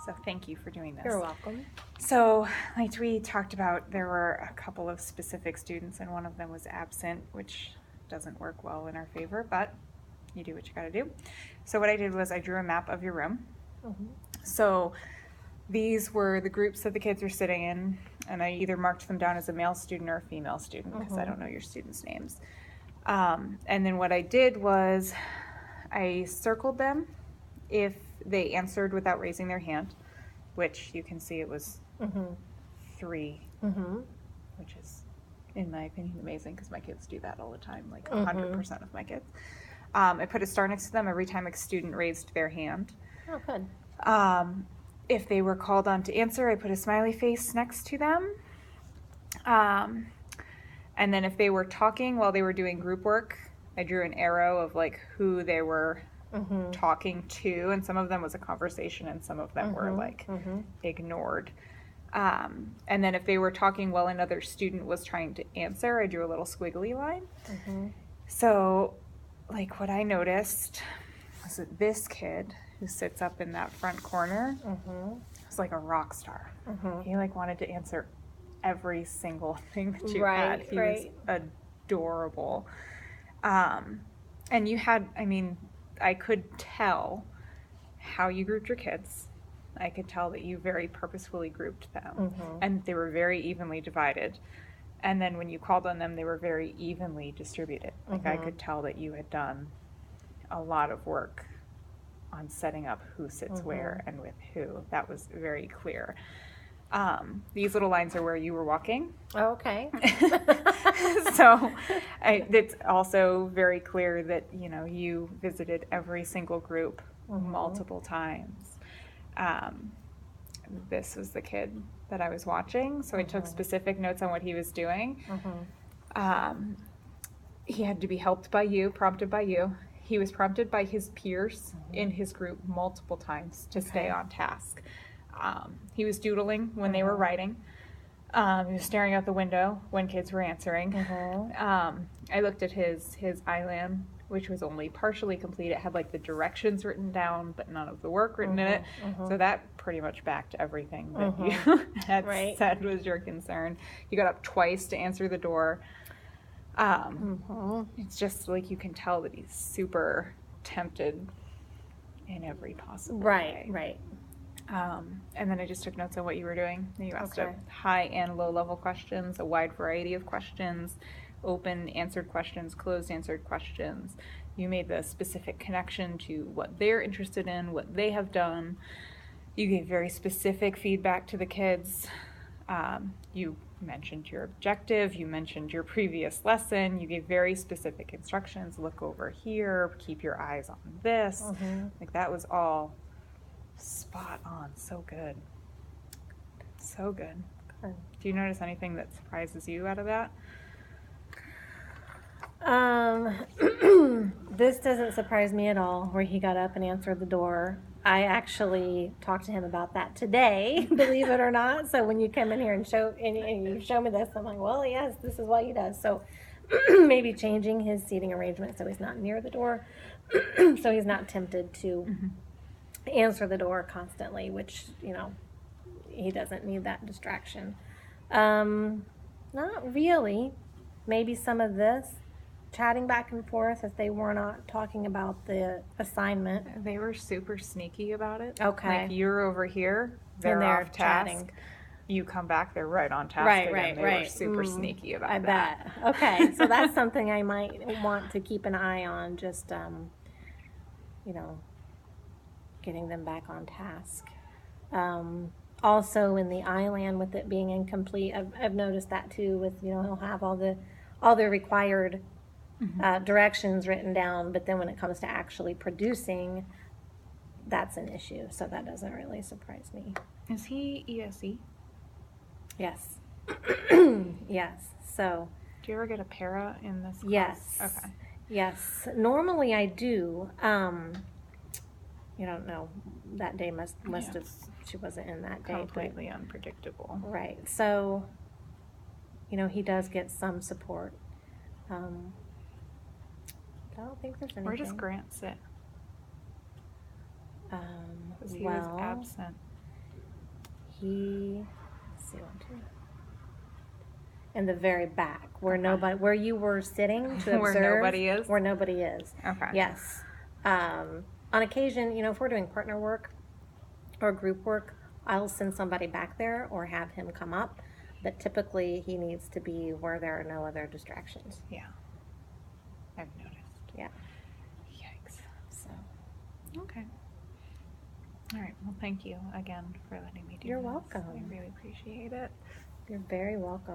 So thank you for doing this. You're welcome. So, like we talked about, there were a couple of specific students, and one of them was absent, which doesn't work well in our favor, but you do what you gotta do. So what I did was I drew a map of your room. Mm-hmm. So these were the groups that the kids were sitting in, and I either marked them down as a male student or a female student because I don't know your students' names. And then what I did was I circled them if they answered without raising their hand, which you can see it was 3, which is, in my opinion, amazing because my kids do that all the time, like 100% of my kids. I put a star next to them every time a student raised their hand. Oh, good. If they were called on to answer, I put a smiley face next to them. And then if they were talking while they were doing group work, I drew an arrow of like who they were talking to, and some of them was a conversation and some of them were like ignored. And then if they were talking while another student was trying to answer, I drew a little squiggly line. So like what I noticed was that this kid who sits up in that front corner was like a rock star. He like wanted to answer every single thing that you had. He was adorable. And you had, I mean, I could tell how you grouped your kids. I could tell that you very purposefully grouped them, and they were very evenly divided. And then when you called on them, they were very evenly distributed. Like I could tell that you had done a lot of work on setting up who sits where and with who. That was very clear. These little lines are where you were walking. Oh, okay. So it's also very clear that, you know, you visited every single group multiple times. This was the kid that I was watching, so I took specific notes on what he was doing. He had to be helped by you, prompted by you. He was prompted by his peers in his group multiple times to stay on task. He was doodling when they were writing. He was staring out the window when kids were answering. I looked at his ILAN, which was only partially complete. It had like the directions written down, but none of the work written in it. So that pretty much backed everything that you had said was your concern. You got up twice to answer the door. It's just like you can tell that he's super tempted in every possible way. Right. And then I just took notes on what you were doing. You asked high and low level questions, a wide variety of questions, open answered questions, closed answered questions. You made the specific connection to what they're interested in, what they have done. You gave very specific feedback to the kids. You mentioned your objective. You mentioned your previous lesson. You gave very specific instructions. Look over here. Keep your eyes on this. Like that was all spot on. So good. So good. Do you notice anything that surprises you out of that? This doesn't surprise me at all, where he got up and answered the door. I actually talked to him about that today, believe it or not. So when you come in here and you show me this, I'm like, well, yes, this is what he does. So maybe changing his seating arrangement so he's not near the door, so he's not tempted to answer the door constantly, which, you know, he doesn't need that distraction. Not really. Maybe some of this, chatting back and forth if they were not talking about the assignment. They were super sneaky about it. Okay. Like you're over here, they're off task. Chatting. You come back, they're right on task. They were super sneaky about that. I bet. Okay, so that's something I might want to keep an eye on, just, you know, getting them back on task. Also in the ILAN, with it being incomplete, I've noticed that too, with, you know, he'll have all the required directions written down, but then when it comes to actually producing, that's an issue. So that doesn't really surprise me. Is he ESE? Yes. Yes. So. Do you ever get a para in this class? Yes. Okay. Yes. Normally I do. You don't know. That day must have. She wasn't in that day. Completely unpredictable. Right. So, you know, he does get some support. I don't think there's anything. Where does Grant sit? He was absent. let's see, 1, 2, in the very back where nobody, where you were sitting to Where observe, nobody is? where nobody is. Okay. Yes. On occasion, if we're doing partner work or group work, I'll send somebody back there or have him come up, but typically he needs to be where there are no other distractions. Yeah. I've noticed. Yeah. Yikes. So Okay. All right. Well, thank you again for letting me do You're this. welcome. I really appreciate it. you're very welcome.